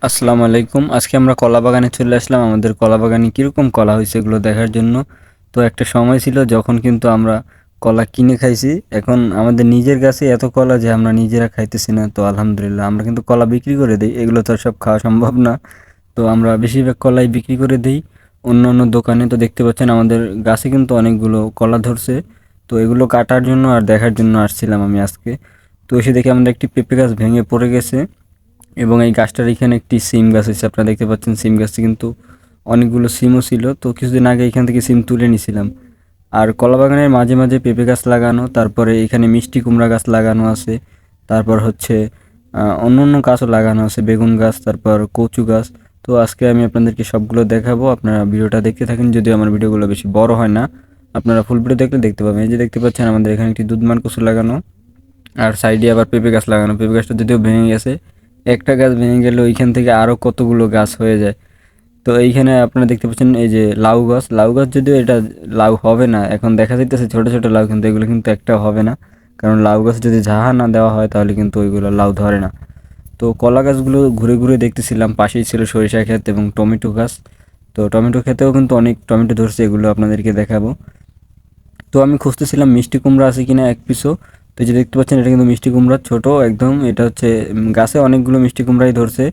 আসসালামু আলাইকুম। আজকে আমরা কলা বাগানে চলে আসলাম। আমাদের কলা বাগানে কীরকম কলা হয়েছে এগুলো দেখার জন্য। তো একটা সময় ছিল যখন কিন্তু আমরা কলা কিনে খাইছি। এখন আমাদের নিজের গাছে এত কলা যে আমরা নিজেরা খাইতেছি না। তো আলহামদুলিল্লাহ আমরা কিন্তু কলা বিক্রি করে দিই। এগুলো তো আর সব খাওয়া সম্ভব না। তো আমরা বেশিরভাগ কলাই বিক্রি করে দিই অন্য অন্য দোকানে। তো দেখতে পাচ্ছেন আমাদের গাছে কিন্তু অনেকগুলো কলা ধরছে। তো এগুলো কাটার জন্য আর দেখার জন্য আসছিলাম আমি আজকে। তো এসে দেখি আমাদের একটি পেঁপে গাছ ভেঙে পড়ে গেছে এবং এই গাছটার এখানে একটি সিম গাছ হয়েছে। আপনারা দেখতে পাচ্ছেন সিম গাছটি কিন্তু অনেকগুলো সিমও ছিল। তো কিছুদিন আগে এখান থেকে সিম তুলে নিয়েছিলাম। আর কলা বাগানের মাঝে মাঝে পেঁপে গাছ লাগানো, তারপরে এখানে মিষ্টি কুমড়া গাছ লাগানো আছে, তারপর হচ্ছে অন্য অন্য গাছও লাগানো আছে, বেগুন গাছ, তারপর কচু গাছ। তো আজকে আমি আপনাদেরকে সবগুলো দেখাবো। আপনারা ভিডিওটা দেখতে থাকেন। যদিও আমার ভিডিওগুলো বেশি বড় হয় না, আপনারা ফুল ভিডিও দেখলে দেখতে পাবেন। এই যে দেখতে পাচ্ছেন আমাদের এখানে একটি দুধমান কচু লাগানো, আর সাইডে আবার পেঁপে গাছ লাগানো। পেঁপে গাছটা যদিও ভেঙে গেছে, একটা গাছ ভেঙে গেলে ওইখান থেকে আরও কতগুলো গাছ হয়ে যায়। তো এইখানে আপনারা দেখতে পাচ্ছেন এই যে লাউ গাছ। লাউ গাছ যদিও এটা লাউ হবে না, এখন দেখা যাইতেছে ছোট ছোট লাউ, কিন্তু এগুলো কিন্তু একটাও হবে না। কারণ লাউ গাছ যদি ঝাহা না দেওয়া হয় তাহলে কিন্তু ওইগুলো লাউ ধরে না। তো কলা গাছগুলো ঘুরে ঘুরে দেখতেছিলাম। পাশেই ছিল সরিষা ক্ষেত এবং টমেটো গাছ। তো টমেটো ক্ষেতেও কিন্তু অনেক টমেটো ধরছে, এগুলো আপনাদেরকে দেখাবো। তো আমি খুঁজতেছিলাম মিষ্টি কুমড়া আছে কিনা এক পিসও। তো এই যে দেখতে পাচ্ছেন এটা কিন্তু মিষ্টি কুমড়া, ছোট একদম। এটা হচ্ছে গাছে অনেকগুলো মিষ্টি কুমড়াই ধরছে,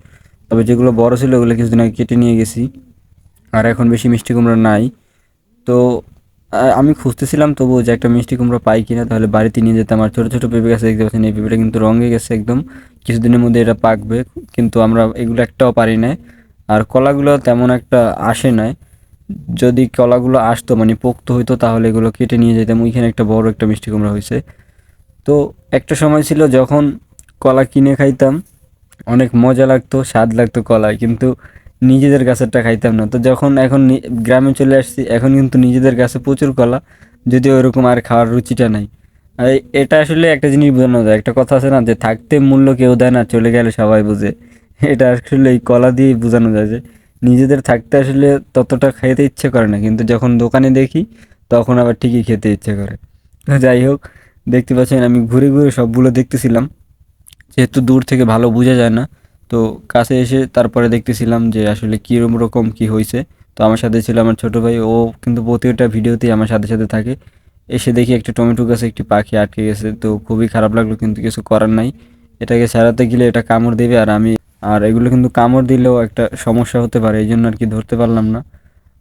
তবে যেগুলো বড় ছিল ওগুলো কিছুদিন আগে কেটে নিয়ে গেছি। আর এখন বেশি মিষ্টি কুমড়া নাই। তো আমি খুঁজতেছিলাম তবুও যে একটা মিষ্টি কুমড়া পাই কিনা, তাহলে বাড়িতে নিয়ে যেতাম। আর ছোটো ছোটো পেঁপে গাছে দেখতে পাচ্ছেন এই পেঁপেটা কিন্তু রঙে গেছে একদম, কিছুদিনের মধ্যে এটা পাকবে। কিন্তু আমরা এগুলো একটাও পারি না। আর কলাগুলো তেমন একটা আসে নাই। যদি কলাগুলো আসতো মানে পোক্ত হইতো তাহলে এগুলো কেটে নিয়ে যেতাম। ওইখানে একটা বড় একটা মিষ্টি কুমড়া হয়েছে। তো একটা সময় ছিল যখন কলা কিনে খাইতাম, অনেক মজা লাগতো, স্বাদ লাগতো কলায়, কিন্তু নিজেদের গাছেরটা খাইতাম না। তো যখন এখন গ্রামে চলে আসছি, এখন কিন্তু নিজেদের গাছে প্রচুর কলা, যদিও ওরকম আর খাওয়ার রুচিটা নাই। আর এটা আসলে একটা জিনিস বোঝানো যায়, একটা কথা আছে না যে থাকতে মূল্য কেউ দেয় না, চলে গেলে সবাই বুঝে। এটা আসলে এই কলা দিয়েই বোঝানো যায় যে নিজেদের থাকতে আসলে ততটা খেতে ইচ্ছে করে না, কিন্তু যখন দোকানে দেখি তখন আবার ঠিকই খেতে ইচ্ছে করে। তো যাই হোক, দেখতে পাচ্ছেন আমি ঘুরে ঘুরে সবগুলো দেখতেছিলাম, যেহেতু দূর থেকে ভালো বোঝা যায় না। তো কাছে এসে তারপরে দেখতেছিলাম যে আসলে কীরকম রকম কী হয়েছে। তো আমার সাথে ছিল আমার ছোটো ভাই, ও কিন্তু প্রতিটা ভিডিওতেই আমার সাথে সাথে থাকে। এসে দেখি একটা টমেটো গাছে একটি পাখি আটকে গেছে। তো খুবই খারাপ লাগলো, কিন্তু কিছু করার নাই। এটাকে সারাতে গেলে এটা কামড় দেবে, আর এগুলো কিন্তু কামড় দিলেও একটা সমস্যা হতে পারে, এই জন্য আর কি ধরতে পারলাম না।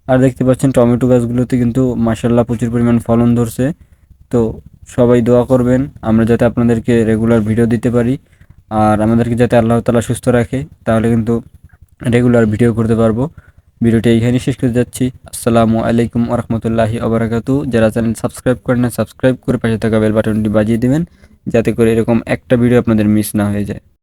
আর দেখতে পাচ্ছেন টমেটো গাছগুলোতে কিন্তু মাশাআল্লাহ প্রচুর পরিমাণ ফলন ধরছে। তো সবাই দোয়া করবেন আমরা যাতে আপনাদেরকে রেগুলার ভিডিও দিতে পারি, আর আমাদেরকে যাতে আল্লাহ তাআলা সুস্থ রাখে, তাহলে কিন্তু রেগুলার ভিডিও করতে পারবো। ভিডিওটি এইখানেই শেষ করে যাচ্ছি। আসসালামু আলাইকুম ওয়া রাহমাতুল্লাহি ওয়া বারাকাতুহু। যারা চ্যানেল সাবস্ক্রাইব করেন না, সাবস্ক্রাইব করে পাশে থাকা বেল বাটনটি বাজিয়ে দিবেন, যাতে করে এরকম একটা ভিডিও আপনাদের মিস না হয়ে যায়।